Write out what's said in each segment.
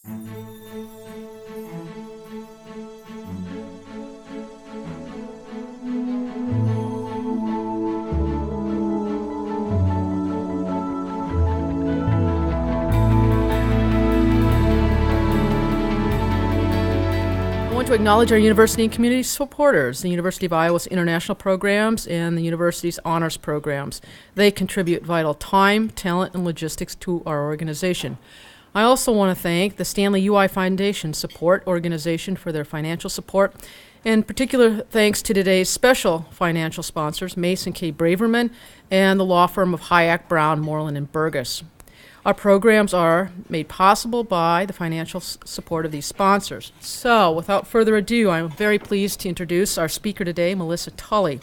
To acknowledge our university and community supporters, the University of Iowa's international programs and the university's honors programs. They contribute vital time, talent, and logistics to our organization. I also want to thank the Stanley UI Foundation Support Organization for their financial support, and particular thanks to today's special financial sponsors, Mason K. Braverman and the law firm of Hayek, Brown, Moreland, and Burgess. Our programs are made possible by the financial support of these sponsors. So, without further ado, I'm very pleased to introduce our speaker today, Melissa Tully.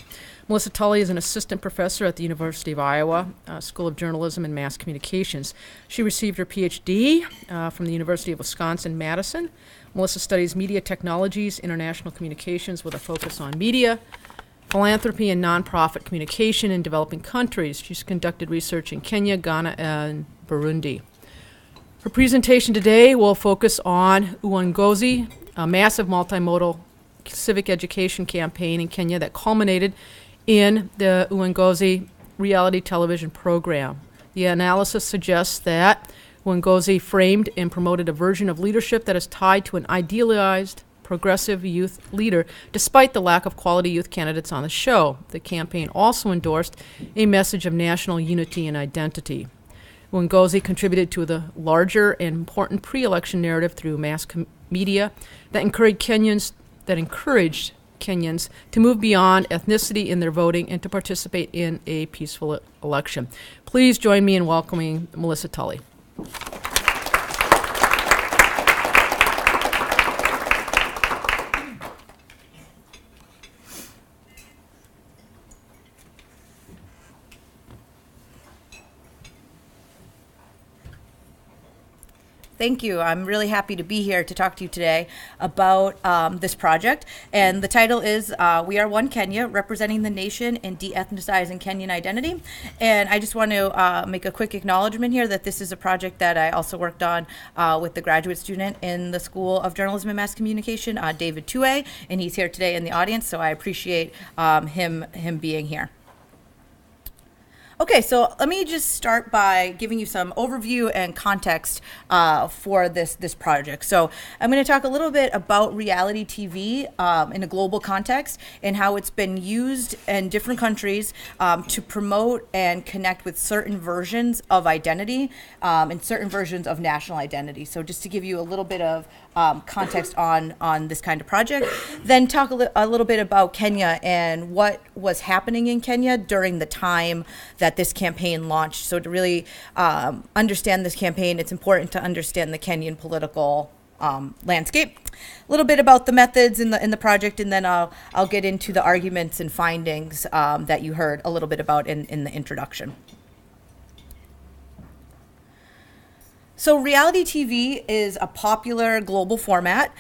Melissa Tully is an assistant professor at the University of Iowa School of Journalism and Mass Communications. She received her Ph.D. From the University of Wisconsin-Madison. Melissa studies media technologies, international communications with a focus on media, philanthropy, and nonprofit communication in developing countries. She's conducted research in Kenya, Ghana, and Burundi. Her presentation today will focus on Uongozi, a massive multimodal civic education campaign in Kenya that culminated in the Uongozi reality television program. The analysis suggests that Uongozi framed and promoted a version of leadership that is tied to an idealized progressive youth leader, despite the lack of quality youth candidates on the show. The campaign also endorsed a message of national unity and identity. Uongozi contributed to the larger and important pre-election narrative through mass media that encouraged Kenyans to move beyond ethnicity in their voting and to participate in a peaceful election. Please join me in welcoming Melissa Tully. Thank you. I'm really happy to be here to talk to you today about this project. And the title is We Are One Kenya, Representing the Nation and De-Ethnicizing Kenyan Identity. And I just want to make a quick acknowledgement here that this is a project that I also worked on with the graduate student in the School of Journalism and Mass Communication, David Tue, and he's here today in the audience, so I appreciate him being here. Okay, so let me just start by giving you some overview and context for this project. So I'm going to talk a little bit about reality TV in a global context and how it's been used in different countries to promote and connect with certain versions of identity and certain versions of national identity. So just to give you a little bit of context on this kind of project, then talk a little bit about Kenya and what was happening in Kenya during the time that this campaign launched. So to really understand this campaign, it's important to understand the Kenyan political landscape. A little bit about the methods in the project, and then I'll get into the arguments and findings that you heard a little bit about in the introduction. So reality TV is a popular global format.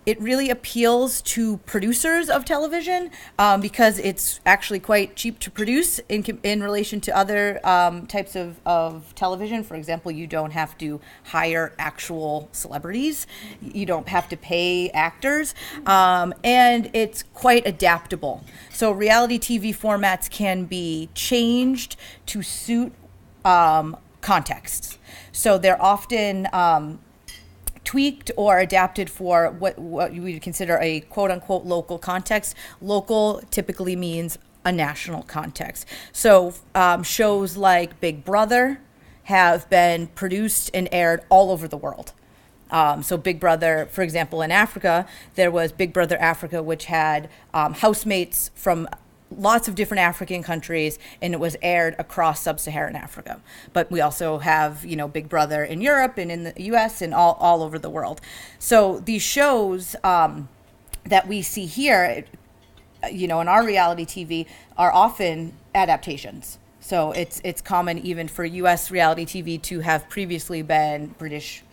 It really appeals to producers of television because it's actually quite cheap to produce in relation to other types of television. For example, you don't have to hire actual celebrities. You don't have to pay actors. And it's quite adaptable. So reality TV formats can be changed to suit contexts. So they're often tweaked or adapted for what you would consider a quote-unquote local context. Local typically means a national context. So shows like Big Brother have been produced and aired all over the world. So Big Brother, for example, in Africa, there was Big Brother Africa, which had housemates from lots of different African countries, and it was aired across sub-Saharan Africa. But we also have, Big Brother in Europe and in the US and all over the world. So these shows that we see here, in our reality TV are often adaptations. So it's common even for US reality TV to have previously been British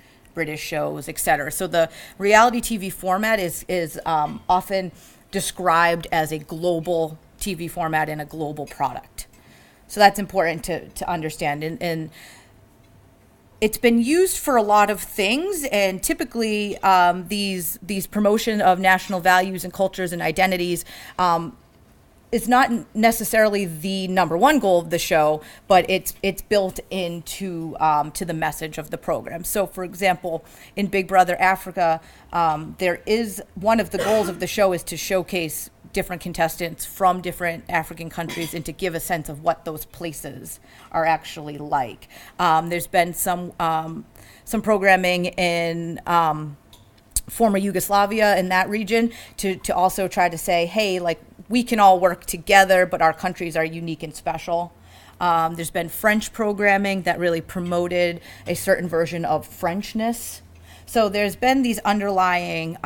shows, etc. So the reality TV format is often described as a global TV format and a global product. So that's important to understand. And it's been used for a lot of things, and typically these promotion of national values and cultures and identities is not necessarily the number one goal of the show, but it's built into to the message of the program. So, for example, in Big Brother Africa, there is one of the goals of the show is to showcase different contestants from different African countries and to give a sense of what those places are actually like. There's been some programming in former Yugoslavia in that region to also try to say, hey, like, we can all work together, but our countries are unique and special. There's been French programming that really promoted a certain version of Frenchness. So there's been these underlying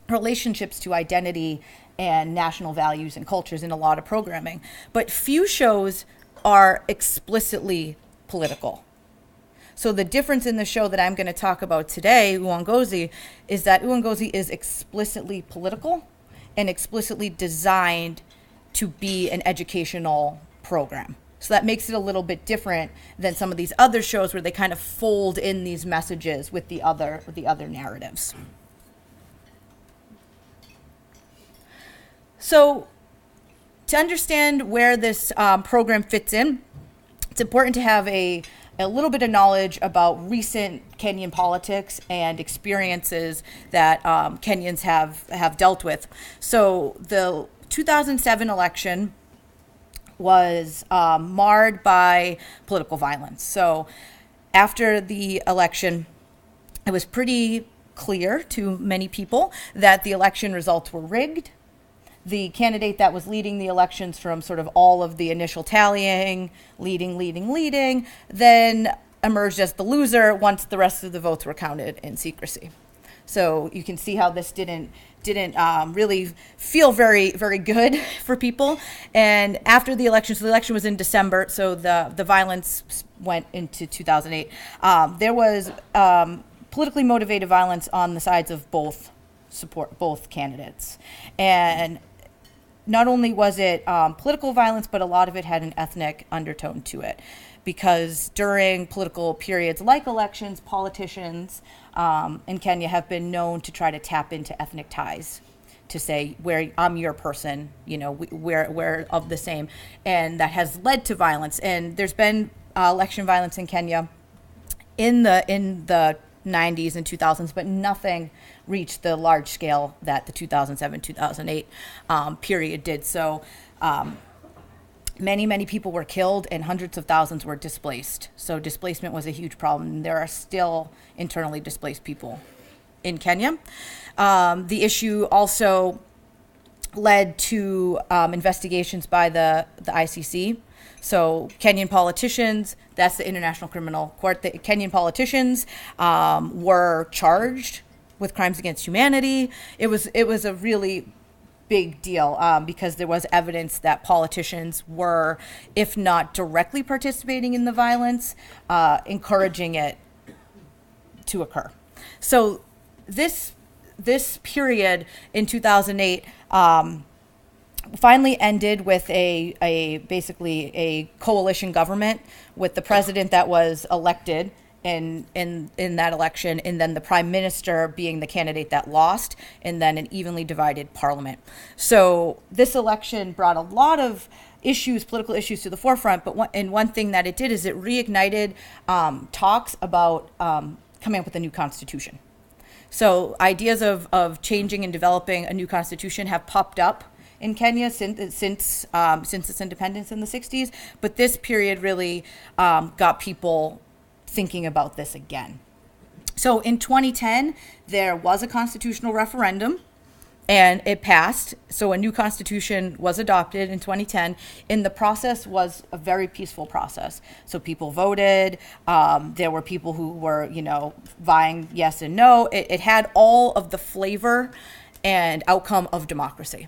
relationships to identity and national values and cultures in a lot of programming. But few shows are explicitly political. So the difference in the show that I'm going to talk about today, Uongozi, is that Uongozi is explicitly political and explicitly designed to be an educational program. So that makes it a little bit different than some of these other shows where they kind of fold in these messages with the other narratives. So to understand where this program fits in, it's important to have a little bit of knowledge about recent Kenyan politics and experiences that Kenyans have dealt with. So the 2007 election was marred by political violence. So after the election, it was pretty clear to many people that the election results were rigged. The candidate that was leading the elections from sort of all of the initial tallying, leading, then emerged as the loser once the rest of the votes were counted in secrecy. So you can see how this didn't really feel very, very good for people. And after the election, so the election was in December, so the violence went into 2008. There was politically motivated violence on the sides of both candidates. And not only was it political violence, but a lot of it had an ethnic undertone to it. Because during political periods like elections, politicians in Kenya have been known to try to tap into ethnic ties, to say, where I'm your person, you know, we're of the same. And that has led to violence. And there's been election violence in Kenya in the 90s and 2000s, but nothing reached the large scale that the 2007-2008 period did. So many people were killed and hundreds of thousands were displaced. So displacement was a huge problem. There are still internally displaced people in Kenya. The issue also led to investigations by the ICC. So Kenyan politicians, that's the International Criminal Court, the Kenyan politicians were charged with crimes against humanity. It was a really big deal because there was evidence that politicians were, if not directly participating in the violence, encouraging it to occur. So this period in 2008 finally ended with basically a coalition government with the president that was elected in that election, and then the prime minister being the candidate that lost, and then an evenly divided parliament. So this election brought a lot of political issues to the forefront, but one thing that it did is it reignited talks about coming up with a new constitution. So ideas of changing and developing a new constitution have popped up in Kenya since its independence in the 60s, but this period really got people thinking about this again. So in 2010, there was a constitutional referendum and it passed. So a new constitution was adopted in 2010, and the process was a very peaceful process. So people voted. There were people who were, vying yes and no. It had all of the flavor and outcome of democracy.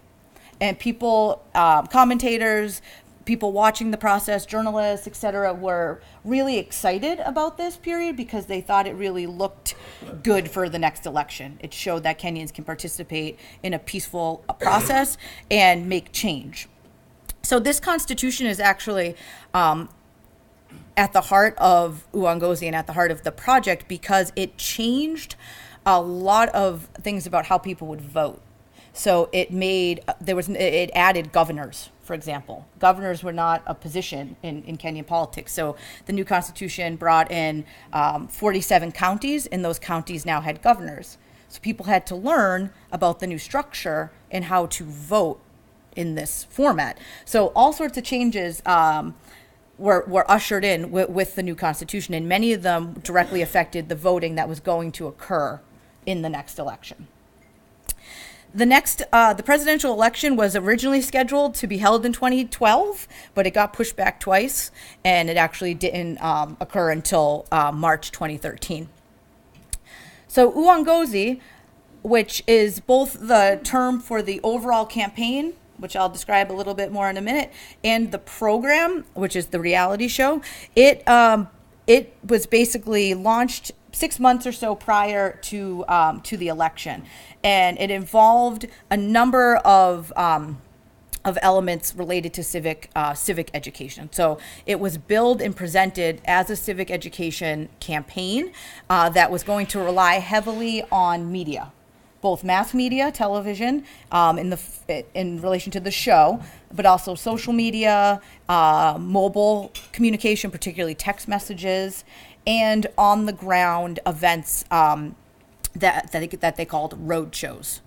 And people, commentators, people watching the process, journalists, et cetera, were really excited about this period because they thought it really looked good for the next election. It showed that Kenyans can participate in a peaceful process and make change. So this constitution is actually at the heart of Uongozi and at the heart of the project because it changed a lot of things about how people would vote. So it added governors, for example. Governors were not a position in Kenyan politics. So the new constitution brought in 47 counties, and those counties now had governors. So people had to learn about the new structure and how to vote in this format. So all sorts of changes were ushered in with the new constitution, and many of them directly affected the voting that was going to occur in the next election. The presidential election was originally scheduled to be held in 2012, but it got pushed back twice, and it actually didn't occur until March 2013. So Uongozi, which is both the term for the overall campaign, which I'll describe a little bit more in a minute, and the program, which is the reality show, it was basically launched 6 months or so prior to the election, and it involved a number of elements related to civic education. So it was billed and presented as a civic education campaign that was going to rely heavily on media, both mass media, television, in relation to the show, but also social media, mobile communication, particularly text messages, and on the ground events that they called road shows.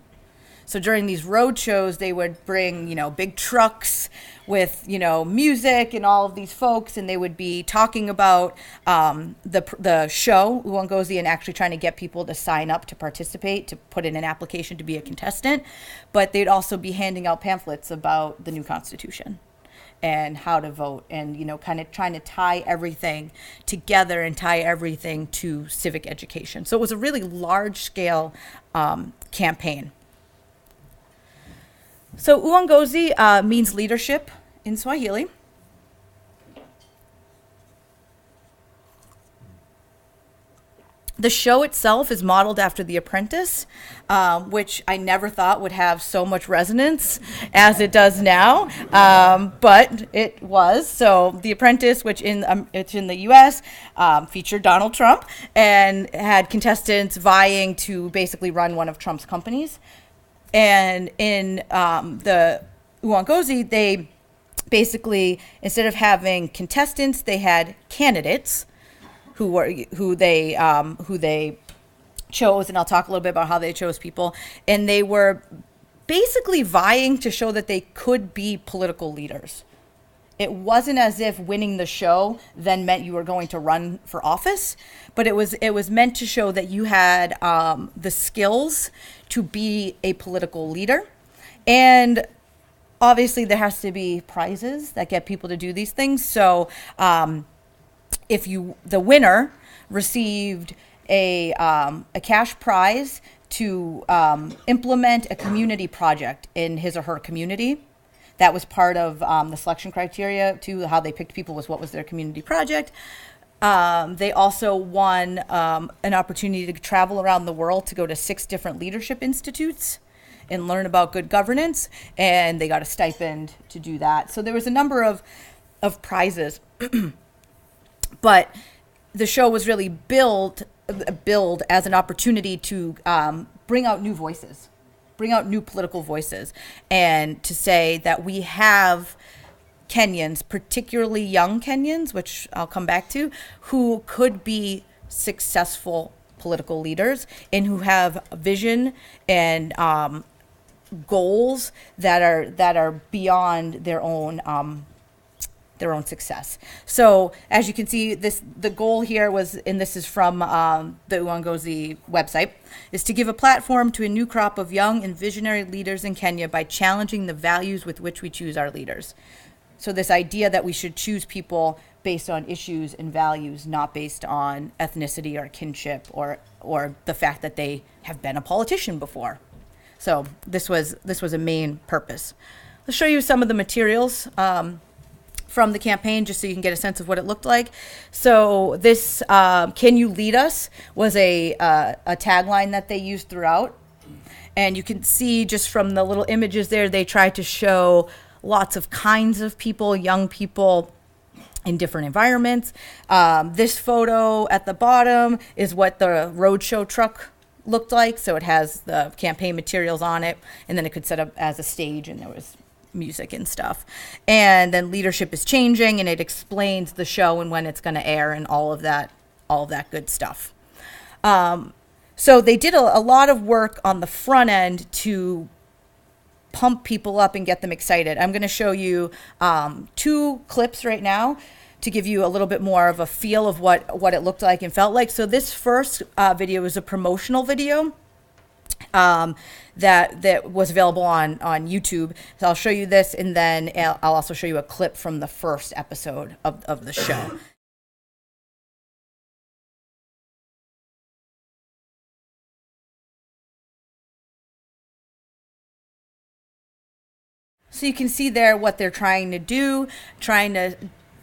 So during these road shows, they would bring, big trucks with, music and all of these folks, and they would be talking about the show, Uongozi, and actually trying to get people to sign up to participate, to put in an application to be a contestant. But they'd also be handing out pamphlets about the new constitution and how to vote, and, kind of trying to tie everything together and tie everything to civic education. So it was a really large-scale campaign. So Uongozi means leadership in Swahili. The show itself is modeled after The Apprentice, which I never thought would have so much resonance as it does now, but it was. So The Apprentice, which it's in the U.S., featured Donald Trump and had contestants vying to basically run one of Trump's companies. And in the Uongozi, they basically, instead of having contestants, they had candidates who they chose, and I'll talk a little bit about how they chose people. And they were basically vying to show that they could be political leaders. It wasn't as if winning the show then meant you were going to run for office, but it was meant to show that you had the skills to be a political leader. And obviously there has to be prizes that get people to do these things. So the winner received a cash prize to implement a community project in his or her community. That was part of the selection criteria to how they picked people, was what was their community project. They also won an opportunity to travel around the world to go to 6 different leadership institutes and learn about good governance, and they got a stipend to do that. So there was a number of prizes. But the show was really billed as an opportunity to bring out new voices, bring out new political voices, and to say that we have Kenyans, particularly young Kenyans, which I'll come back to, who could be successful political leaders and who have a vision and goals that are beyond their own success. So as you can see, the goal here was, and this is from the Uongozi website, is to give a platform to a new crop of young and visionary leaders in Kenya by challenging the values with which we choose our leaders. So this idea that we should choose people based on issues and values, not based on ethnicity or kinship or the fact that they have been a politician before. So this was a main purpose. I'll show you some of the materials from the campaign, just so you can get a sense of what it looked like. So this "Can you lead us" was a tagline that they used throughout. And you can see just from the little images there, they tried to show lots of kinds of people, young people, in different environments. This photo at the bottom is what the roadshow truck looked like. So it has the campaign materials on it, and then it could set up as a stage, and there was music and stuff. And then leadership is changing, and it explains the show and when it's going to air and all of that good stuff. So they did a lot of work on the front end to pump people up and get them excited. I'm going to show you 2 clips right now to give you a little bit more of a feel of what it looked like and felt like. So this first video is a promotional video that was available on YouTube. So I'll show you this, and then I'll also show you a clip from the first episode of the show. So you can see there what they're trying to do, trying to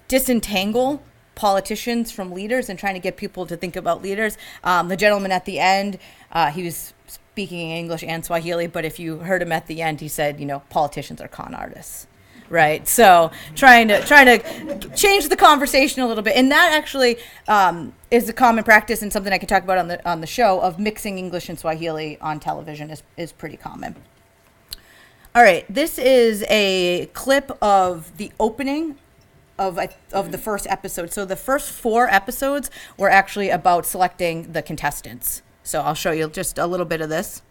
disentangle politicians from leaders and trying to get people to think about leaders. The gentleman at the end, he was speaking English and Swahili, but if you heard him at the end, he said, politicians are con artists, right? So trying to change the conversation a little bit. And that actually is a common practice and something I could talk about on the show of mixing English and Swahili on television is pretty common. All right, this is a clip of the opening of the first episode. So the first 4 episodes were actually about selecting the contestants. So I'll show you just a little bit of this.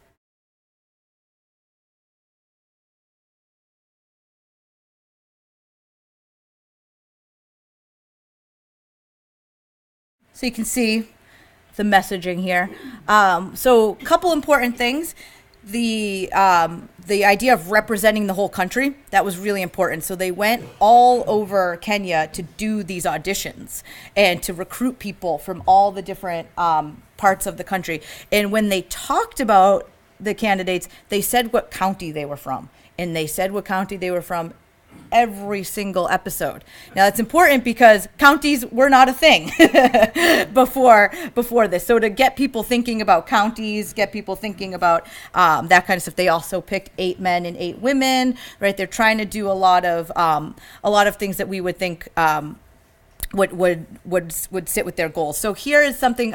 So you can see the messaging here. So a couple important things. The idea of representing the whole country, that was really important. So they went all over Kenya to do these auditions and to recruit people from all the different parts of the country. And when they talked about the candidates, they said what county they were from. And they said what county they were from every single episode. Now that's important because counties were not a thing before this. So to get people thinking about counties, get people thinking about that kind of stuff, they also picked 8 men and 8 women, right? They're trying to do a lot of things that we would think would sit with their goals. So here is something.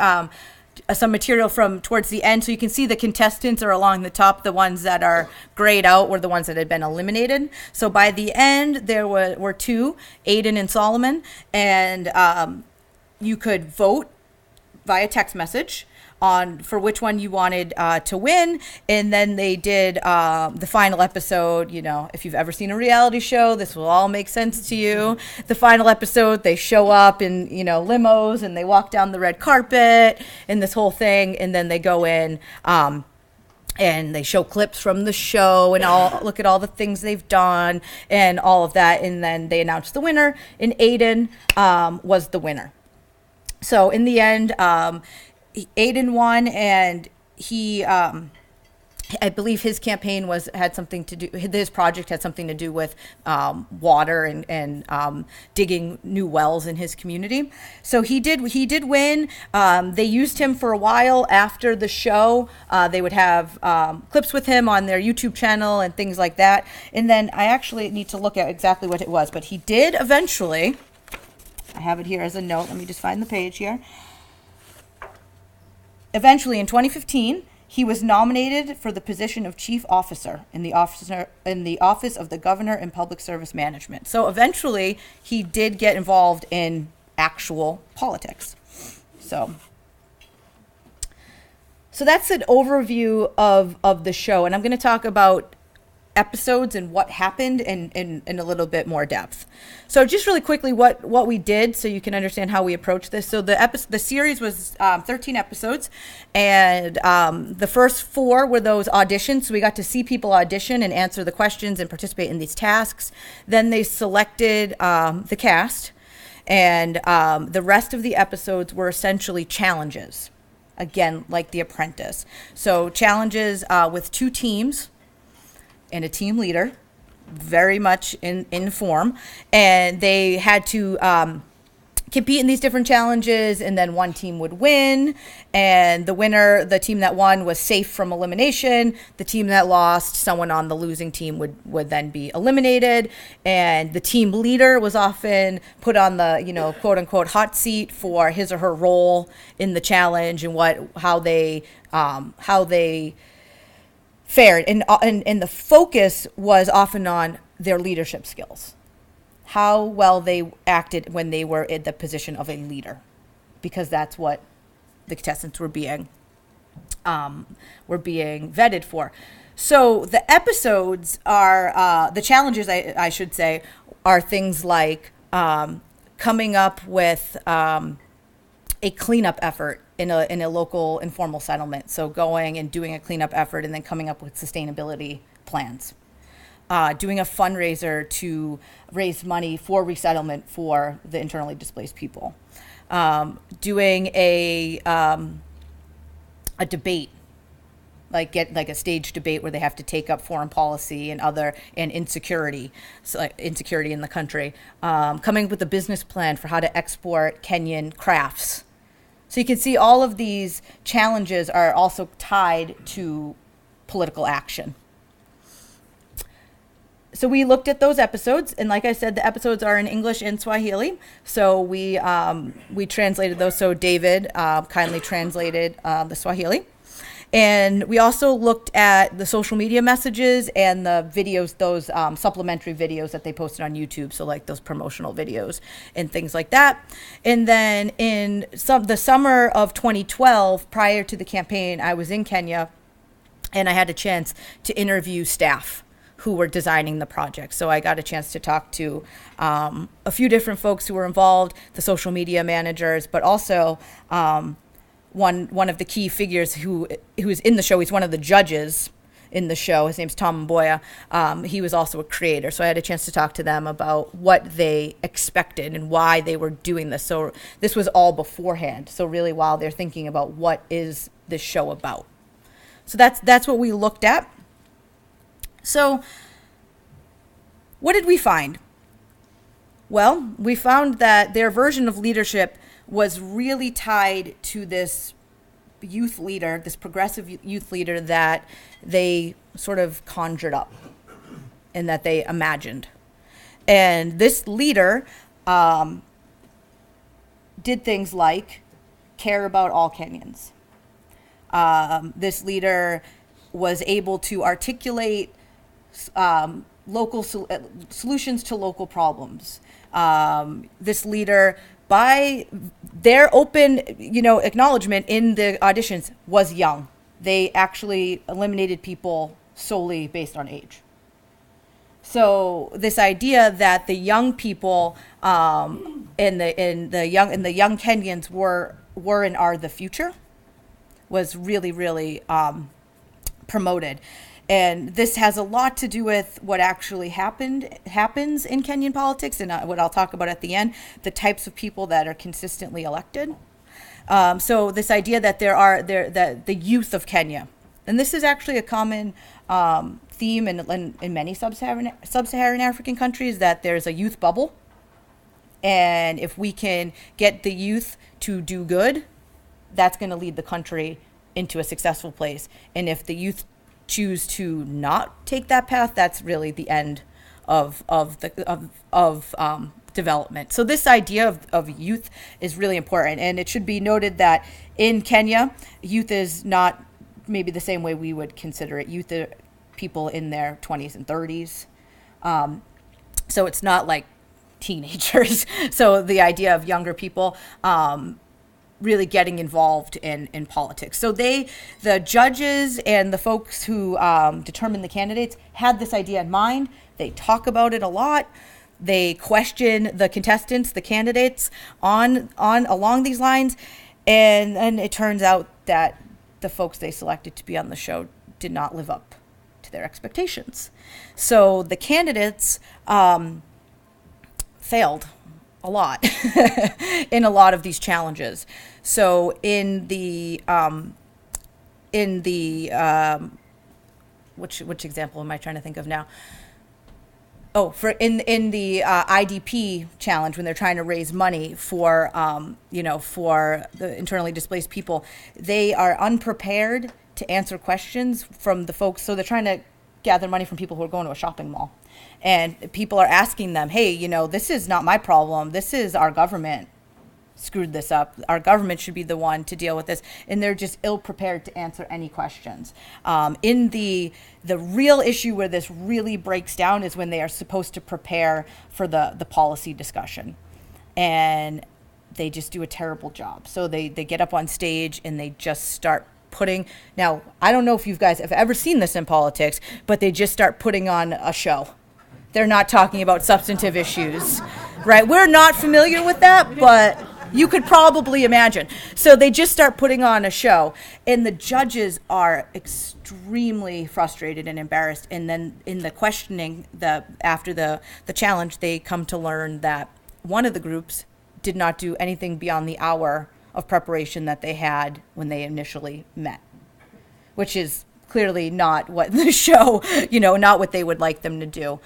Some material from towards the end. So you can see the contestants are along the top. The ones that are grayed out were the ones that had been eliminated. So by the end, there were 2, Aiden and Solomon. And you could vote via text message for which one you wanted to win. And then they did the final episode. If you've ever seen a reality show, this will all make sense to you. The final episode, they show up in limos and they walk down the red carpet and this whole thing, and then they go in and they show clips from the show and look at all the things they've done and all of that, and then they announce the winner, and Aiden was the winner. So in the end, Aiden won, and he, I believe his campaign his project had something to do with water and digging new wells in his community. So he did win. They used him for a while after the show. They would have clips with him on their YouTube channel and things like that. And then I actually need to look at exactly what it was, but he did eventually. I have it here as a note. Let me just find the page here. Eventually, in 2015, he was nominated for the position of chief officer in the office of the governor in public service management. So eventually, he did get involved in actual politics. So that's an overview of the show, and I'm going to talk about episodes and what happened in a little bit more depth. So just really quickly what we did so you can understand how we approached this. So the series was 13 episodes, and the first 4 were those auditions. So we got to see people audition and answer the questions and participate in these tasks. Then they selected the cast, and the rest of the episodes were essentially challenges, again, like The Apprentice. So challenges with 2 teams and a team leader, very much in form, and they had to compete in these different challenges, and then one team would win, and the winner, the team that won, was safe from elimination. The team that lost, someone on the losing team would then be eliminated, and the team leader was often put on the, you know, quote unquote hot seat for his or her role in the challenge and how they fared, and the focus was often on their leadership skills, how well they acted when they were in the position of a leader, because that's what the contestants were being vetted for. So the episodes are the challenges, I should say, are things like coming up with a cleanup effort in a local informal settlement. So going and doing a cleanup effort and then coming up with sustainability plans. Doing a fundraiser to raise money for resettlement for the internally displaced people. Doing a debate, like a stage debate where they have to take up foreign policy and insecurity, so like insecurity in the country. Coming up with a business plan for how to export Kenyan crafts. So you can see all of these challenges are also tied to political action. So we looked at those episodes, and like I said, the episodes are in English and Swahili. So we translated those. So David kindly translated the Swahili. And we also looked at the social media messages and the videos, those supplementary videos that they posted on YouTube. So like those promotional videos and things like that. And then in the summer of 2012, prior to the campaign, I was in Kenya, and I had a chance to interview staff who were designing the project. So I got a chance to talk to a few different folks who were involved, the social media managers, but also one of the key figures who's in the show. He's one of the judges in the show. His name's Tom Mboya. He was also a creator. So I had a chance to talk to them about what they expected and why they were doing this. So this was all beforehand. So really while they're thinking about what is this show about. So that's what we looked at. So what did we find? Well, we found that their version of leadership was really tied to this youth leader, this progressive youth leader that they sort of conjured up and that they imagined. And this leader did things like care about all Kenyans. This leader was able to articulate local solutions to local problems. This leader, by their open, acknowledgement in the auditions, was young. They actually eliminated people solely based on age. So this idea that the young people and the young Kenyans were and are the future was really, really promoted. And this has a lot to do with what actually happens in Kenyan politics, and what I'll talk about at the end, the types of people that are consistently elected. So this idea that that the youth of Kenya, and this is actually a common theme in many sub-Saharan African countries, that there's a youth bubble. And if we can get the youth to do good, that's going to lead the country into a successful place. And if the youth choose to not take that path, that's really the end of development. So this idea of youth is really important, and it should be noted that in Kenya, youth is not maybe the same way we would consider it. Youth are people in their 20s and 30s, so it's not like teenagers. So the idea of younger people really getting involved in politics. So the judges and the folks who determine the candidates had this idea in mind. They talk about it a lot. They question the contestants, the candidates along these lines. And it turns out that the folks they selected to be on the show did not live up to their expectations. So the candidates failed a lot in a lot of these challenges. So which example am I trying to think of now? Oh, for in the IDP challenge, when they're trying to raise money for for the internally displaced people, they are unprepared to answer questions from the folks. So they're trying to gather money from people who are going to a shopping mall, and people are asking them, "Hey, this is not my problem. This is our government screwed this up. Our government should be the one to deal with this," and they're just ill prepared to answer any questions. In the real issue where this really breaks down is when they are supposed to prepare for the policy discussion, and they just do a terrible job. So they get up on stage and they just start putting, now I don't know if you guys have ever seen this in politics, but they just start putting on a show. They're not talking about substantive issues, right? We're not familiar with that, but you could probably imagine. So they just start putting on a show, and the judges are extremely frustrated and embarrassed. And then in the questioning, after the challenge, they come to learn that one of the groups did not do anything beyond the hour of preparation that they had when they initially met, which is clearly not what the show, not what they would like them to do.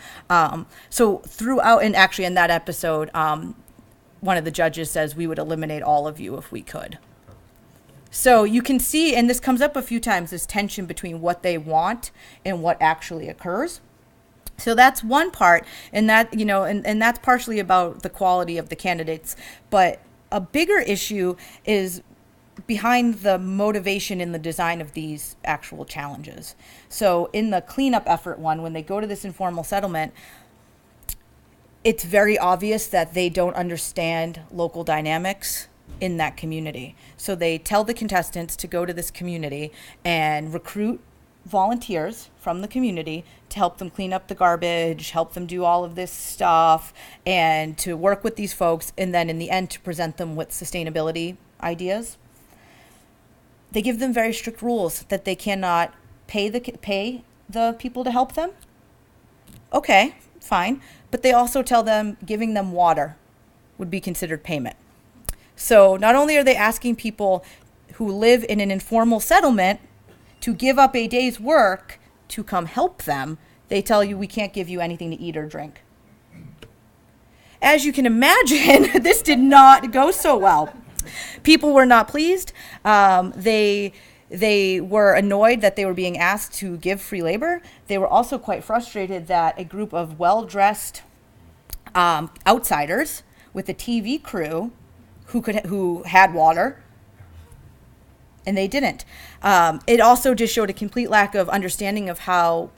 So throughout, and actually in that episode, one of the judges says, "We would eliminate all of you if we could." So you can see, and this comes up a few times, this tension between what they want and what actually occurs. So that's one part, and that, and that's partially about the quality of the candidates. But a bigger issue is behind the motivation in the design of these actual challenges. So in the cleanup effort one, when they go to this informal settlement, it's very obvious that they don't understand local dynamics in that community. So they tell the contestants to go to this community and recruit volunteers from the community to help them clean up the garbage, help them do all of this stuff, and to work with these folks, and then in the end to present them with sustainability ideas. They give them very strict rules that they cannot pay the people to help them. Okay, fine. But they also tell them giving them water would be considered payment. So not only are they asking people who live in an informal settlement to give up a day's work to come help them, they tell you, "We can't give you anything to eat or drink." As you can imagine, this did not go so well. People were not pleased. They were annoyed that they were being asked to give free labor. They were also quite frustrated that a group of well-dressed outsiders with a TV crew who had water, and they didn't. It also just showed a complete lack of understanding of how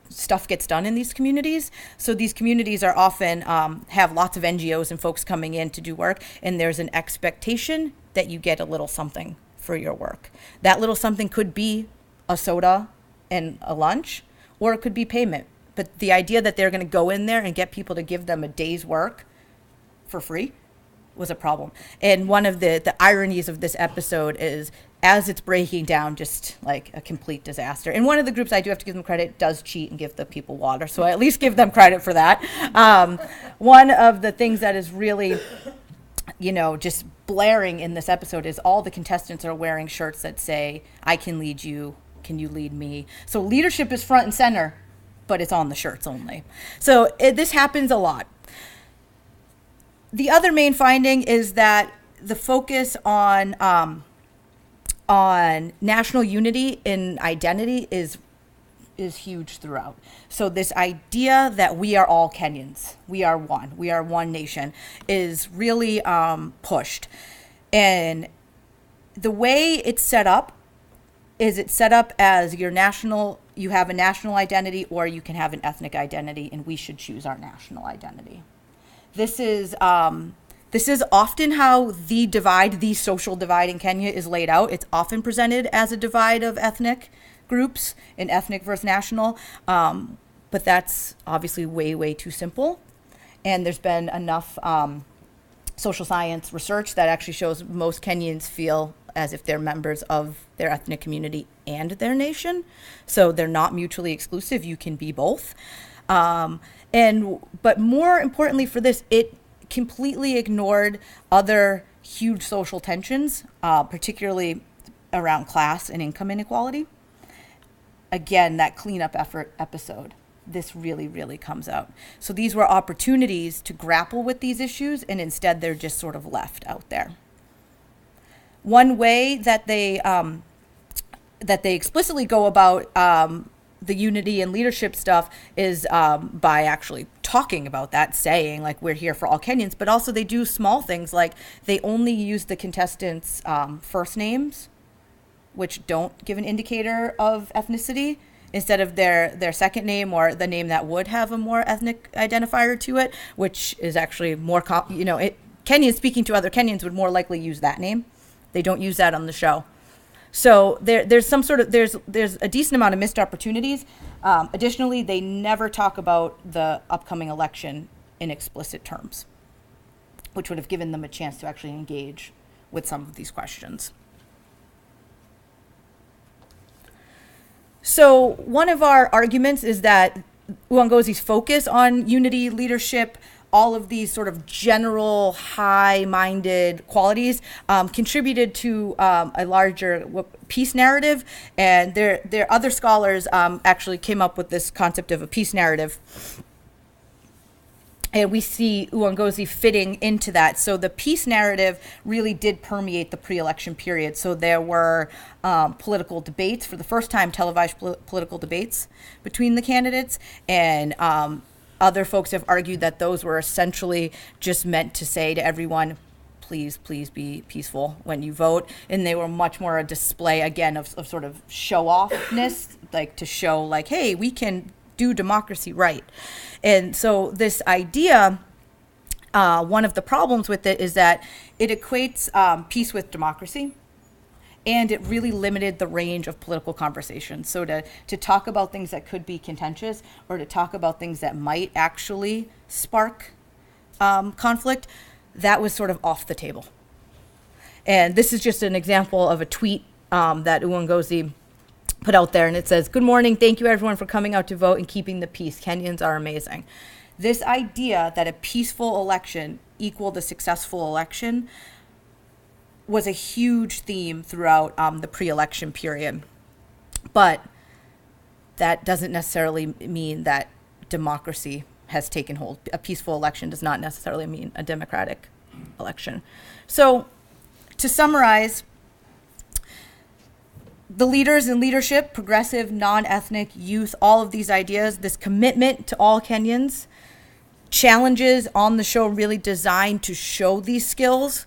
stuff gets done in these communities. So these communities are often have lots of NGOs and folks coming in to do work, and there's an expectation that you get a little something for your work. That little something could be a soda and a lunch, or it could be payment. But the idea that they're going to go in there and get people to give them a day's work for free was a problem. And one of the ironies of this episode is, as it's breaking down, just like a complete disaster. And one of the groups, I do have to give them credit, does cheat and give the people water. So I at least give them credit for that. One of the things that is really, just blaring in this episode is all the contestants are wearing shirts that say, "I can lead you, can you lead me?" So leadership is front and center, but it's on the shirts only. So this happens a lot. The other main finding is that the focus on national unity and identity is huge throughout. So this idea that we are all Kenyans, we are one nation, is really pushed. And the way it's set up is it's set up as you have a national identity, or you can have an ethnic identity, and we should choose our national identity. This is often how the social divide in Kenya is laid out. It's often presented as a divide of ethnic groups, and ethnic versus national, but that's obviously way, way too simple. And there's been enough social science research that actually shows most Kenyans feel as if they're members of their ethnic community and their nation. So they're not mutually exclusive. You can be both. But more importantly for this, it completely ignored other huge social tensions, particularly around class and income inequality. Again, that cleanup effort episode. this really, really comes out. So these were opportunities to grapple with these issues, and instead they're just sort of left out there. One way that they explicitly go about the unity and leadership stuff is by actually talking about that, saying like we're here for all Kenyans, but also they do small things like they only use the contestants' first names, which don't give an indicator of ethnicity, instead of their second name or the name that would have a more ethnic identifier to it, which is actually more, Kenyans speaking to other Kenyans would more likely use that name. They don't use that on the show. So there's a decent amount of missed opportunities. Additionally, they never talk about the upcoming election in explicit terms, which would have given them a chance to actually engage with some of these questions. So one of our arguments is that Uongozi's focus on unity, leadership, all of these sort of general high-minded qualities contributed to a larger peace narrative. And there other scholars actually came up with this concept of a peace narrative. And we see Uongozi fitting into that. So the peace narrative really did permeate the pre-election period. So there were political debates, for the first time televised political debates between the candidates. And other folks have argued that those were essentially just meant to say to everyone, please be peaceful when you vote. And they were much more a display, again, of sort of show-offness, like to show like, hey, we can do democracy right. And so this idea, one of the problems with it is that it equates peace with democracy, and it really limited the range of political conversation. So to talk about things that could be contentious or to talk about things that might actually spark conflict, that was sort of off the table. And this is just an example of a tweet that Uongozi put out there, and it says, "Good morning, thank you everyone for coming out to vote and keeping the peace. Kenyans are amazing." This idea that a peaceful election equaled a successful election was a huge theme throughout the pre-election period. But that doesn't necessarily mean that democracy has taken hold. A peaceful election does not necessarily mean a democratic election. So to summarize, the leaders in leadership, progressive, non-ethnic, youth, all of these ideas, this commitment to all Kenyans, challenges on the show really designed to show these skills,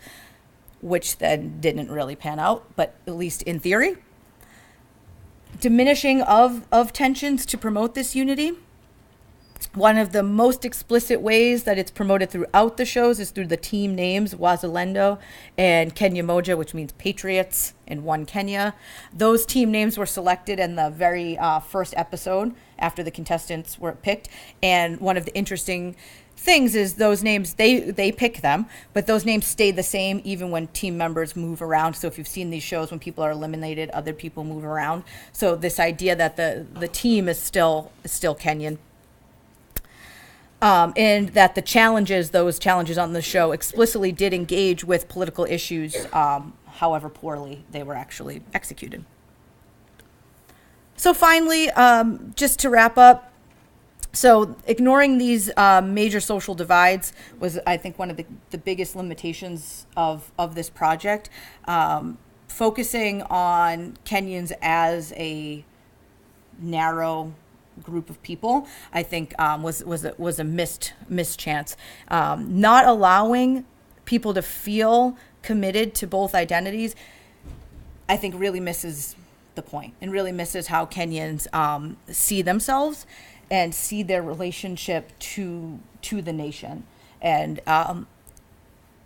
which then didn't really pan out, but at least in theory. Diminishing of tensions to promote this unity. One of the most explicit ways that it's promoted throughout the shows is through the team names, Wazalendo and Kenya Moja, which means patriots in One Kenya. Those team names were selected in the very first episode after the contestants were picked. And one of the interesting things is those names, they pick them, but those names stay the same even when team members move around. So if you've seen these shows, when people are eliminated, other people move around. So this idea that the team is still Kenyan. And that the those challenges on the show explicitly did engage with political issues, however poorly they were actually executed. So finally, just to wrap up, so ignoring these major social divides was, I think, one of the biggest limitations of this project. Focusing on Kenyans as a narrow group of people, I think, was a missed chance. Not allowing people to feel committed to both identities, I think, really misses the point and really misses how Kenyans see themselves and see their relationship to the nation. And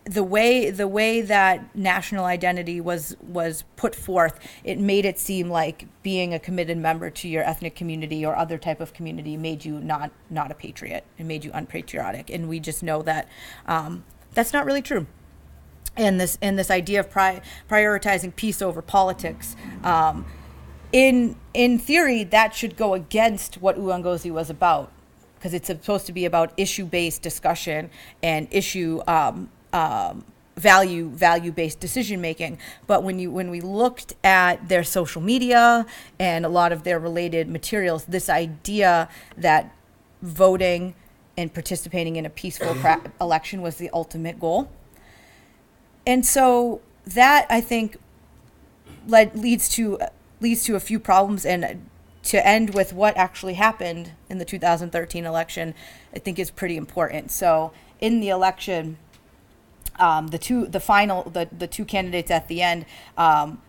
the way that national identity was put forth, it made it seem like being a committed member to your ethnic community or other type of community made you not a patriot. It made you unpatriotic, and we just know that that's not really true. And this idea of prioritizing peace over politics, in theory, that should go against what Uongozi was about, because it's supposed to be about issue-based discussion and issue value-based decision making. But when we looked at their social media and a lot of their related materials, this idea that voting and participating in a peaceful election was the ultimate goal. And so that, I think, leads to a few problems. And to end with what actually happened in the 2013 election, I think is pretty important. So in the election, the two candidates at the end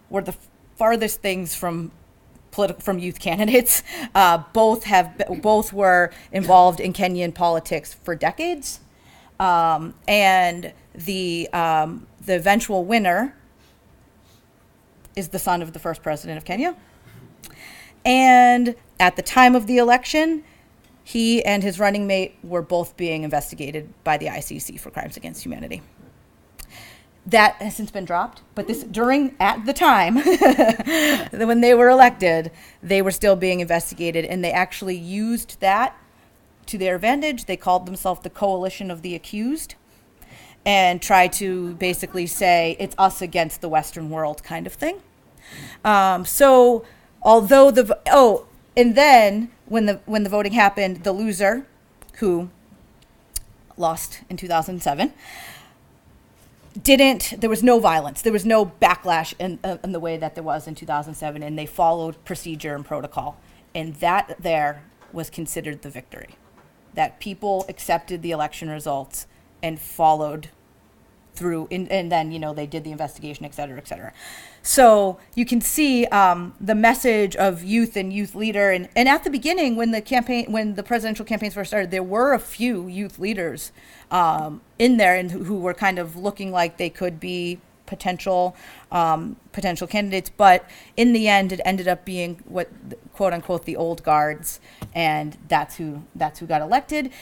were the farthest things from youth candidates. Both were involved in Kenyan politics for decades, and the eventual winner is the son of the first president of Kenya. And at the time of the election, he and his running mate were both being investigated by the ICC for crimes against humanity. That has since been dropped, but at the time when they were elected, they were still being investigated, and they actually used that to their advantage. They called themselves the Coalition of the Accused and tried to basically say it's us against the Western world kind of thing. So although and then when the voting happened, the loser, who lost in 2007, there was no violence. There was no backlash in the way that there was in 2007, and they followed procedure and protocol. And that there was considered the victory. That people accepted the election results and followed through, and then, they did the investigation, et cetera, et cetera. So you can see the message of youth and youth leader. And at the beginning, when the presidential campaigns first started, there were a few youth leaders in there and who were kind of looking like they could be potential candidates. But in the end, it ended up being what, quote unquote, the old guards. And that's who got elected.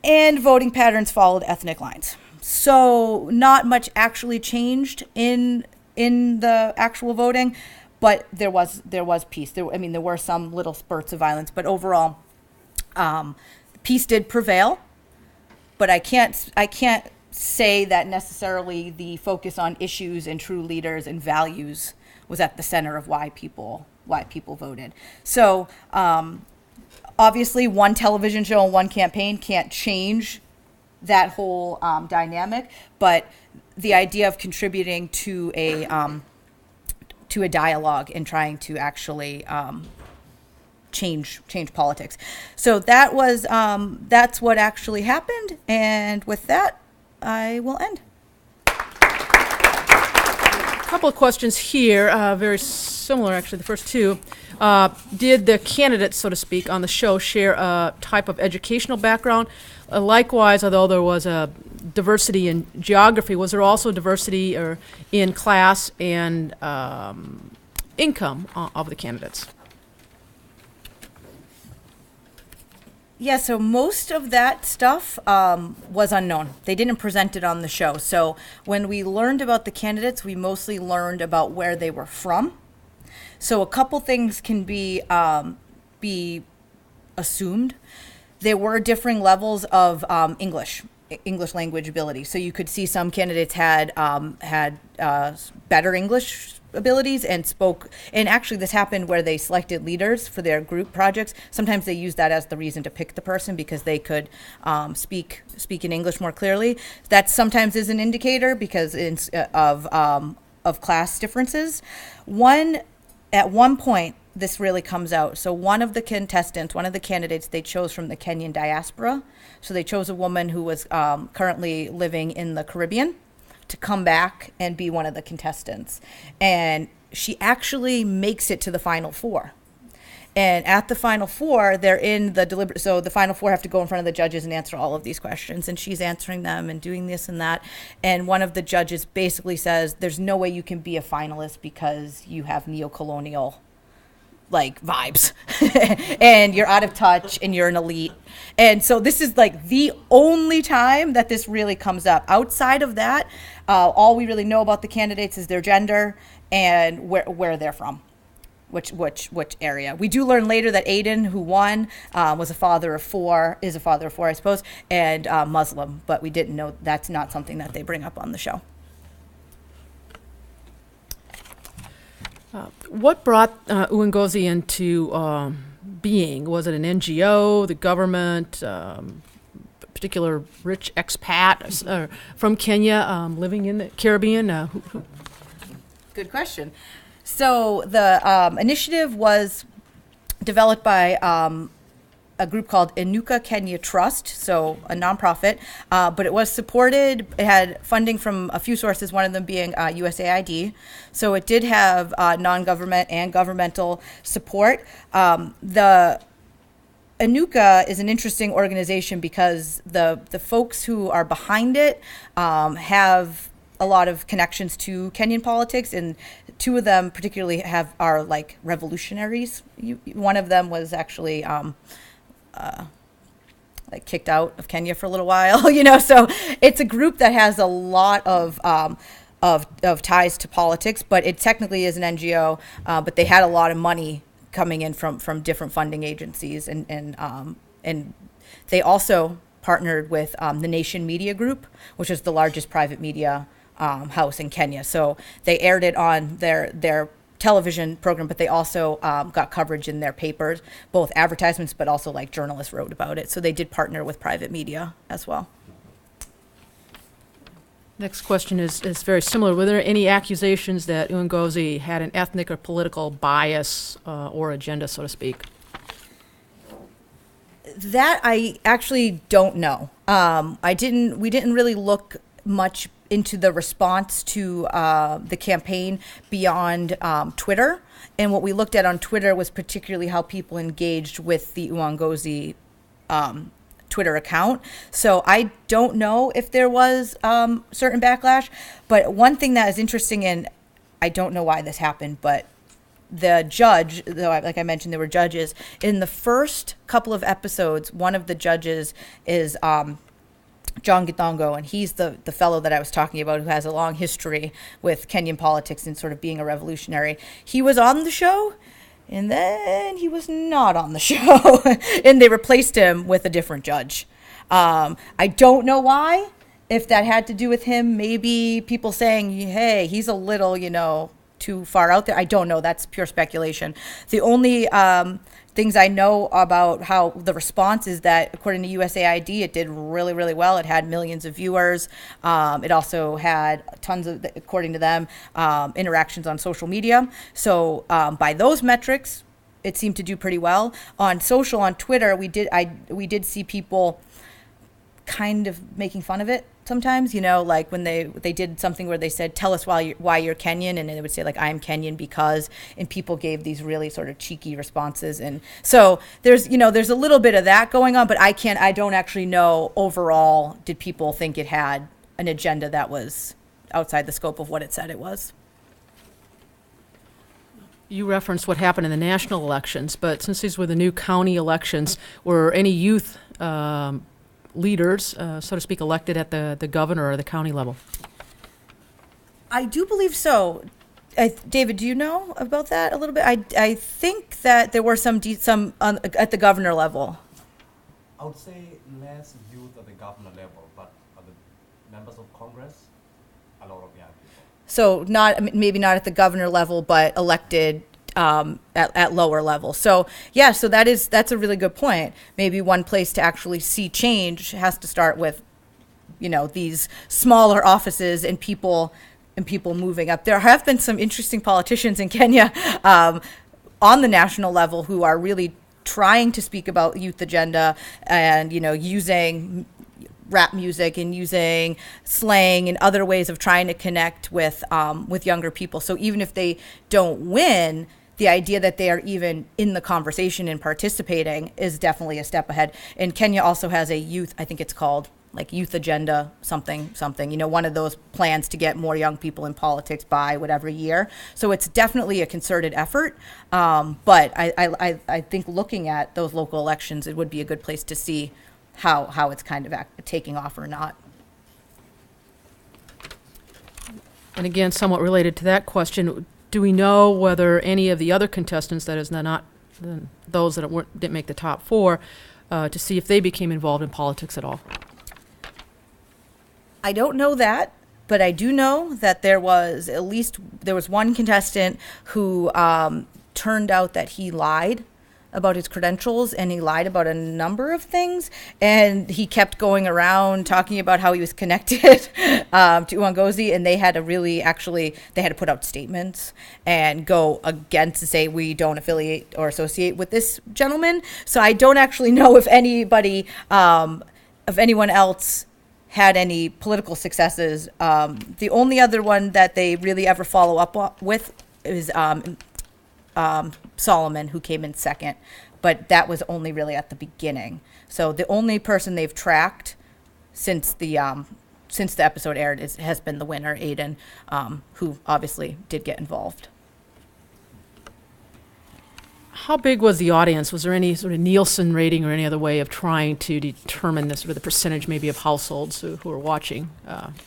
And voting patterns followed ethnic lines. So not much actually changed in the actual voting, but there was peace. There were some little spurts of violence, but overall, peace did prevail. But I can't say that necessarily the focus on issues and true leaders and values was at the center of why people voted. So obviously, one television show and one campaign can't change that whole dynamic, but the idea of contributing to a dialogue and trying to actually change politics. So that's what actually happened. And with that, I will end. A couple of questions here, very similar actually, the first two. Did the candidates, so to speak, on the show share a type of educational background? Likewise, although there was a diversity in geography, was there also diversity in class and income of the candidates? Yeah, so most of that stuff was unknown. They didn't present it on the show. So when we learned about the candidates, we mostly learned about where they were from. So a couple things can be assumed. There were differing levels of English language ability. So you could see some candidates had better English abilities and spoke. And actually, this happened where they selected leaders for their group projects. Sometimes they used that as the reason to pick the person because they could speak in English more clearly. That sometimes is an indicator because of class differences. At one point, this really comes out. So one of the candidates they chose from the Kenyan diaspora. So they chose a woman who was currently living in the Caribbean to come back and be one of the contestants. And she actually makes it to the final four. And at the final four, they're in the so the final four have to go in front of the judges and answer all of these questions. And she's answering them and doing this and that. And one of the judges basically says, there's no way you can be a finalist because you have neo-colonial vibes and you're out of touch and you're an elite. And so this is the only time that this really comes up. Outside of that, all we really know about the candidates is their gender and where they're from, which area. We do learn later that Aiden, who won, is a father of four, I suppose, and Muslim, but we didn't know. That's not something that they bring up on the show. What brought Uongozi into being? Was it an NGO, the government, particular rich expat from Kenya living in the Caribbean? Good question. So the initiative was developed by a group called Inuka Kenya Trust, so a nonprofit, but it was supported. It had funding from a few sources, one of them being USAID. So it did have non-government and governmental support. The Inuka is an interesting organization because the folks who are behind it have a lot of connections to Kenyan politics, and two of them particularly are like revolutionaries. One of them was actually like kicked out of Kenya for a little while, So it's a group that has a lot of ties to politics, but it technically is an NGO. But they had a lot of money coming in from different funding agencies, and they also partnered with the Nation Media Group, which is the largest private media house in Kenya. So they aired it on their television program, but they also got coverage in their papers, both advertisements, but also like journalists wrote about it. So they did partner with private media as well. Next question is very similar. Were there any accusations that Uongozi had an ethnic or political bias or agenda, so to speak? That I actually don't know. We didn't really look much into the response to the campaign beyond Twitter. And what we looked at on Twitter was particularly how people engaged with the Uongozi Twitter account. So I don't know if there was certain backlash. But one thing that is interesting, and I don't know why this happened, but the judge, though, like I mentioned, there were judges. In the first couple of episodes, one of the judges is John Githongo, and he's the fellow that I was talking about who has a long history with Kenyan politics and sort of being a revolutionary. He was on the show, and then he was not on the show, and they replaced him with a different judge. I don't know why, if that had to do with him, maybe people saying, hey, he's a little, too far out there. I don't know. That's pure speculation. The only things I know about how the response is that, according to USAID, it did really, really well. It had millions of viewers. It also had tons of, according to them, interactions on social media. So by those metrics, it seemed to do pretty well. On social, on Twitter, we did see people kind of making fun of it sometimes, like when they did something where they said, tell us why you're Kenyan, and they would say like, I'm Kenyan because, and people gave these really sort of cheeky responses. And so there's a little bit of that going on, but I don't actually know overall, did people think it had an agenda that was outside the scope of what it said it was. You referenced what happened in the national elections, but since these were the new county elections, were any youth leaders, so to speak, elected at the governor or the county level? I do believe so. David, do you know about that a little bit? I think that there were some at the governor level. I would say less youth at the governor level, but at the members of Congress, a lot of young people. So maybe not at the governor level, but elected at lower levels. So yeah, so that's a really good point. Maybe one place to actually see change has to start with, these smaller offices and people moving up. There have been some interesting politicians in Kenya on the national level who are really trying to speak about youth agenda and, using rap music and using slang and other ways of trying to connect with younger people. So even if they don't win, the idea that they are even in the conversation and participating is definitely a step ahead. And Kenya also has a youth, I think it's called like Youth Agenda something, one of those plans to get more young people in politics by whatever year. So it's definitely a concerted effort. But I think looking at those local elections, it would be a good place to see how it's kind of taking off or not. And again, somewhat related to that question, do we know whether any of the other contestants, that is not those that didn't make the top four, to see if they became involved in politics at all? I don't know that, but I do know that there was one contestant who turned out that he lied about his credentials, and he lied about a number of things. And he kept going around talking about how he was connected to Uongozi, and they had to put out statements and go against to say we don't affiliate or associate with this gentleman. So I don't actually know if anyone else had any political successes. The only other one that they really ever follow up with is Solomon, who came in second, but that was only really at the beginning. So the only person they've tracked since the episode aired has been the winner, Aiden, who obviously did get involved. How big was the audience? Was there any sort of Nielsen rating or any other way of trying to determine the sort of the percentage maybe of households who are watching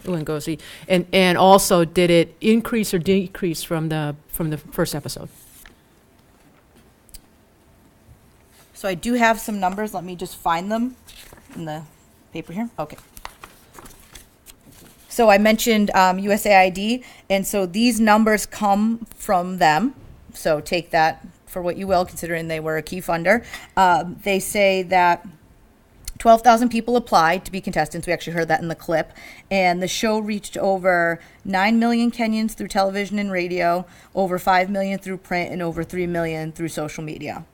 Uongozi? And also, did it increase or decrease from the first episode? So I do have some numbers. Let me just find them in the paper here. Okay. So I mentioned USAID, and so these numbers come from them. So take that for what you will, considering they were a key funder. They say that 12,000 people applied to be contestants. We actually heard that in the clip. And the show reached over 9 million Kenyans through television and radio, over 5 million through print, and over 3 million through social media.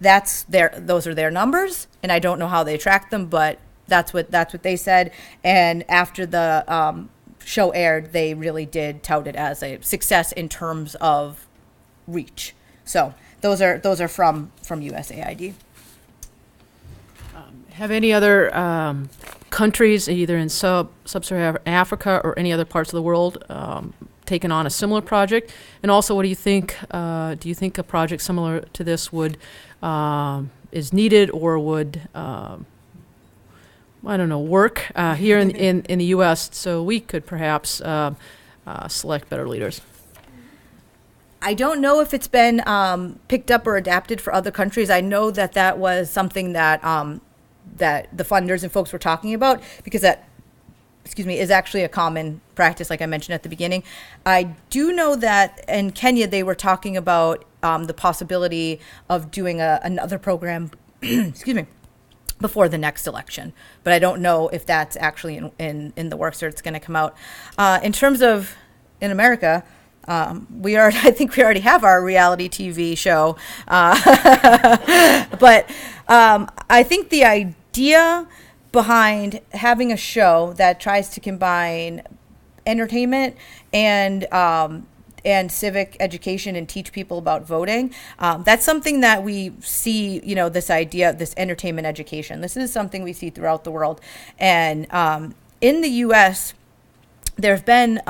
Those are their numbers, and I don't know how they tracked them, but that's what they said. And after the show aired, they really did tout it as a success in terms of reach. So those are from USAID. Have any other countries, either in sub-Saharan Africa or any other parts of the world, taken on a similar project? And also, what do you think? Do you think a project similar to this is needed or would work here in the U.S. so we could perhaps select better leaders? I don't know if it's been picked up or adapted for other countries. I know that was something that the funders and folks were talking about, because that, is actually a common practice, like I mentioned at the beginning. I do know that in Kenya they were talking about the possibility of doing another program, before the next election. But I don't know if that's actually in the works or it's going to come out. In terms of in America, I think we already have our reality TV show. But I think the idea behind having a show that tries to combine entertainment and civic education and teach people about voting, that's something that we see, this idea of this entertainment education. This is something we see throughout the world. And in the U.S., there have been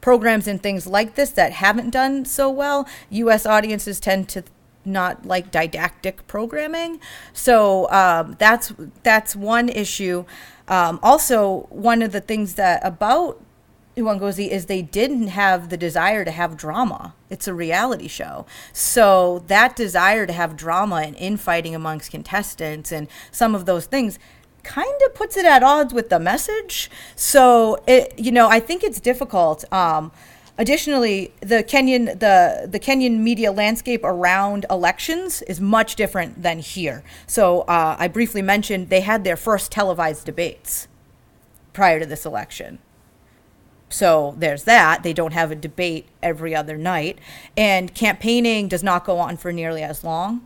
programs and things like this that haven't done so well. U.S. audiences tend to not like didactic programming. So that's one issue. Also, one of the things that about Uongozi is they didn't have the desire to have drama. It's a reality show. So that desire to have drama and infighting amongst contestants and some of those things kind of puts it at odds with the message. So I think it's difficult. Additionally, the Kenyan media landscape around elections is much different than here. So I briefly mentioned they had their first televised debates prior to this election. So there's that. They don't have a debate every other night. And campaigning does not go on for nearly as long.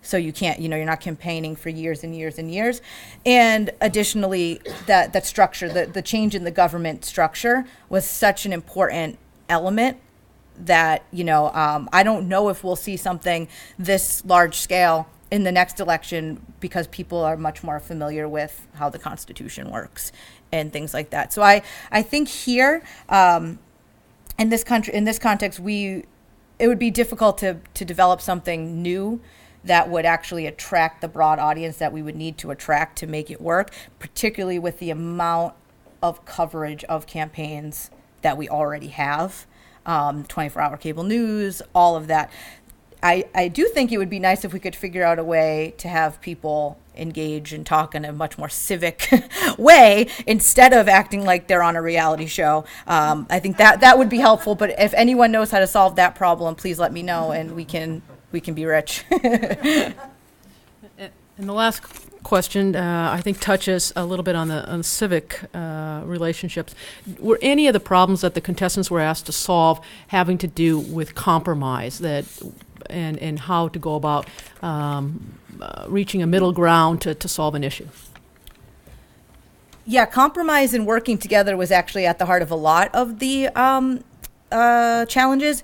So you can't, you're not campaigning for years and years and years. And additionally, that structure, the change in the government structure was such an important element that, I don't know if we'll see something this large scale in the next election, because people are much more familiar with how the Constitution works and things like that. So I think here, in this context, it would be difficult to develop something new that would actually attract the broad audience that we would need to attract to make it work, particularly with the amount of coverage of campaigns that we already have, 24-hour cable news, all of that. I do think it would be nice if we could figure out a way to have people engage and talk in a much more civic way instead of acting like they're on a reality show. I think that would be helpful, but if anyone knows how to solve that problem, please let me know and we can we can be rich. And the last question, I think, touches a little bit on the civic relationships. Were any of the problems that the contestants were asked to solve having to do with compromise and how to go about reaching a middle ground to solve an issue? Yeah, compromise and working together was actually at the heart of a lot of the challenges.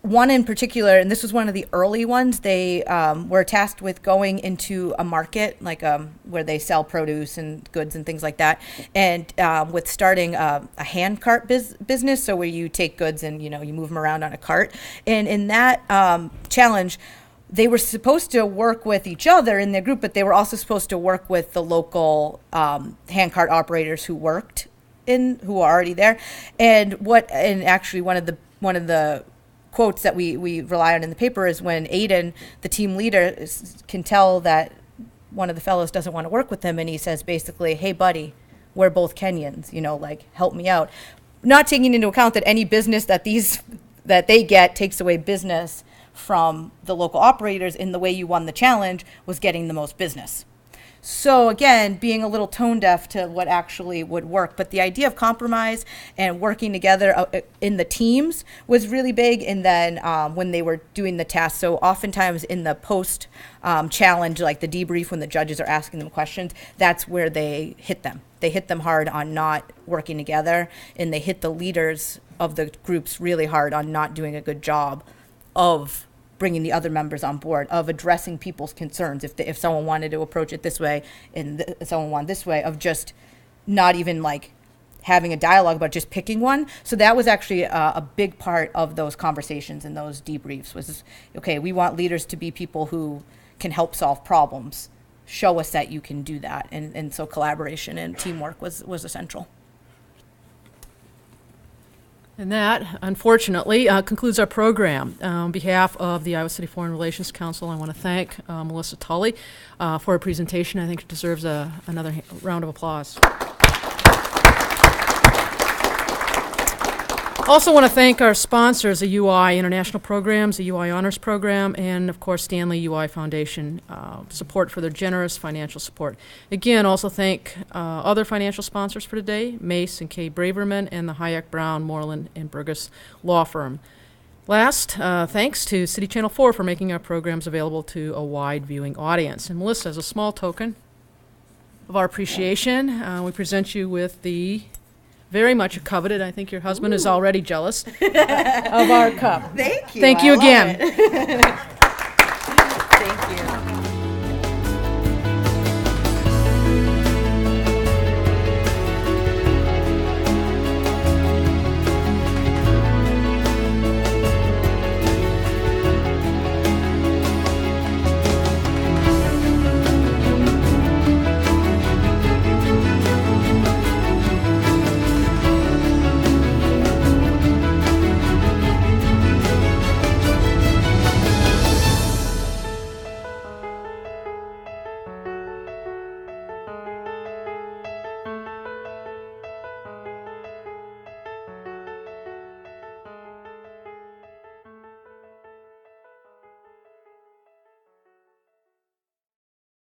One in particular, and this was one of the early ones, they were tasked with going into a market, like where they sell produce and goods and things like that, and with starting a hand cart business, so where you take goods and you move them around on a cart. And in that challenge, they were supposed to work with each other in their group, but they were also supposed to work with the local hand cart operators who were already there. And actually one of the quotes that we rely on in the paper is when Aiden, the team leader, can tell that one of the fellows doesn't want to work with him, and he says basically, "Hey buddy, we're both Kenyans, help me out." Not taking into account that any business that they get takes away business from the local operators, in the way you won the challenge was getting the most business. So again, being a little tone deaf to what actually would work. But the idea of compromise and working together in the teams was really big. And then when they were doing the task, so oftentimes in the post challenge, like the debrief, when the judges are asking them questions, that's where they hit them. They hit them hard on not working together, and they hit the leaders of the groups really hard on not doing a good job of bringing the other members on board, of addressing people's concerns. If someone wanted to approach it this way and someone wanted this way, of just not even having a dialogue about just picking one. So that was actually a big part of those conversations and those debriefs was, okay, we want leaders to be people who can help solve problems. Show us that you can do that. And so collaboration and teamwork was essential. And that, unfortunately, concludes our program. On behalf of the Iowa City Foreign Relations Council, I want to thank Melissa Tully for her presentation. I think it deserves another round of applause. Also want to thank our sponsors, the UI International Programs, the UI Honors Program, and of course Stanley UI Foundation, support for their generous financial support. Again, also thank other financial sponsors for today, Mace and Kay Braverman, and the Hayek Brown, Moreland, and Burgess Law Firm. Last, thanks to City Channel 4 for making our programs available to a wide viewing audience. And Melissa, as a small token of our appreciation, we present you with the very much coveted, I think your husband is already jealous, of our cup. Thank you. Thank you again.